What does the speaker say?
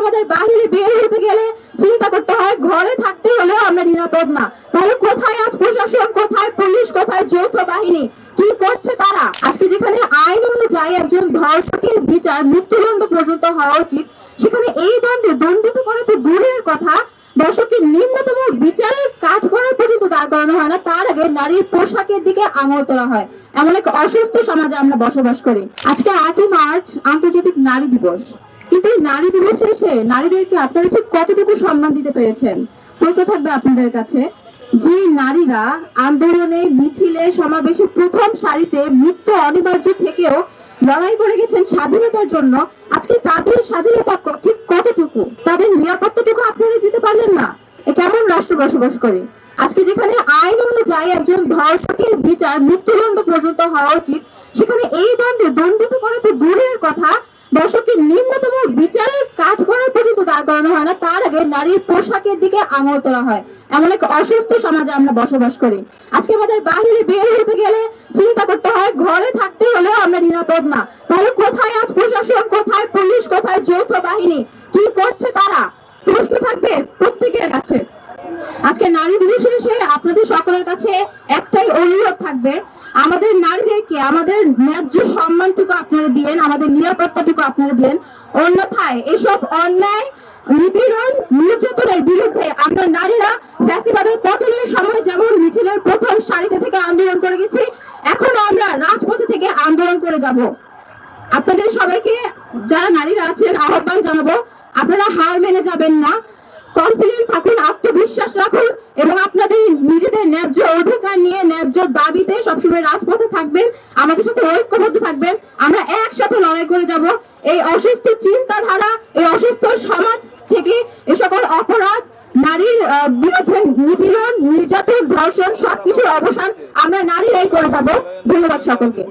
আমাদের বাহিরে বের হতে গেলে চিন্তা করতে হয় ঘরে থাকতে হলেও আমরা নিরাপদ না। তাহলে কোথায় আজ প্রশাসন, কোথায় পুলিশ, কোথায় যৌথ বাহিনী, কি করছে তারা? আজকে যেখানে আইন অনুযায়ী একজন ধর্ষকের বিচার মৃত্যুদণ্ড পর্যন্ত হওয়া উচিত, সেখানে এই দণ্ডে দণ্ডিত করে তো দূরের কথা, দর্শকের নিম্নতম বিচারের কাঠগড়ায় পর্যন্ত দাঁড় করানো হয় না, তার আগে নারীর পোশাকের দিকে আঙুল তোলা হয়। এমন এক অসুস্থ সমাজে আমরা বসবাস করি। আজকে 8ই মার্চ আন্তর্জাতিক নারী দিবস, কিন্তু এই নারী দিবসে এসে নারীদেরকে আপনারা ঠিক কতটুকু সম্মান দিতে পেরেছেন? প্রশ্ন থাকবে আপনাদের কাছে। যে নারীরা আন্দোলনে, মিছিলে, সমাবেশে প্রথম সারিতে মৃত্যু অনিবার্য থেকেও লড়াই করে গেছেন স্বাধীনতার জন্য, আজকে তাদের স্বাধীনতা ঠিক কতটুকু, তাদের নিরাপত্তাটুকু আপনারা দিতে পারলেন না? এ কেমন রাষ্ট্র বসবাস করে? আজকে যেখানে আইন অনুযায়ী একজন ধর্ষকের বিচার মৃত্যুদণ্ড পর্যন্ত হওয়া উচিত, সেখানে এই দণ্ডে দণ্ডিত করে তো দূরের কথা, দর্শকের নিম্নতম বিচারের কাঠগড়ায় পর্যন্ত দাঁড় করানো হয় না, তার আগে নারীর পোশাকের দিকে আঙুল তোলা হয়। এমন এক অসুস্থ সমাজে আমরা বসবাস করি। আজকে আমাদের বাহিরে বের হতে গেলে চিন্তা করতে হয় ঘরে থাকতে হলেও আমরা নিরাপদ না। তাহলে কোথায় আজ প্রশাসন, কোথায় পুলিশ, কোথায় যৌথ বাহিনী, কি করছে তারা? প্রশ্ন থাকবে প্রত্যেকের কাছে। আজকে নারী দিবসে এসে আপনাদের সকলের কাছে একটাই অনুরোধ থাকবে, আমাদের নারীদেরকে আমাদের ন্যায্য সম্মানটুকু আপনারা দিয়েন, আমাদের নিরাপত্তাটুকু আপনারা দিয়েন। অন্যথায় এসব অন্যায়, নিপীড়ন, নির্যাতনের বিরুদ্ধে আমরা নারীরা ফ্যাসিবাদের পতনের সময় যেমন মিছিলের প্রথম সারিতে থেকে আন্দোলন করে গেছি, এখনো আমরা রাজপথে থেকে আন্দোলন করে যাব। আপনাদের সবাইকে, যারা নারীরা আছেন, আহ্বান জানাবো, আপনারা হার মেনে যাবেন না। কনফিডেন্ট থাকুন, আত্মবিশ্বাস রাখুন এবং আপনাদের নিজেদের ন্যায্য অধিকার নিয়ে, ন্যায্য দাবিতে সবসময় রাজপথে থাকবেন, আমাদের সাথে ঐক্যবদ্ধ থাকবেন। আমরা একসাথে লড়াই করে যাব এই অসুস্থ চিন্তাধারা, এই অসুস্থ সমাজ থেকে এ সকল অপরাধ, নারীর বিরুদ্ধে নিপীড়ন, নির্যাতন, ধর্ষণ সবকিছুর অবসান আমরা নারীরাই করে যাব। ধন্যবাদ সকলকে।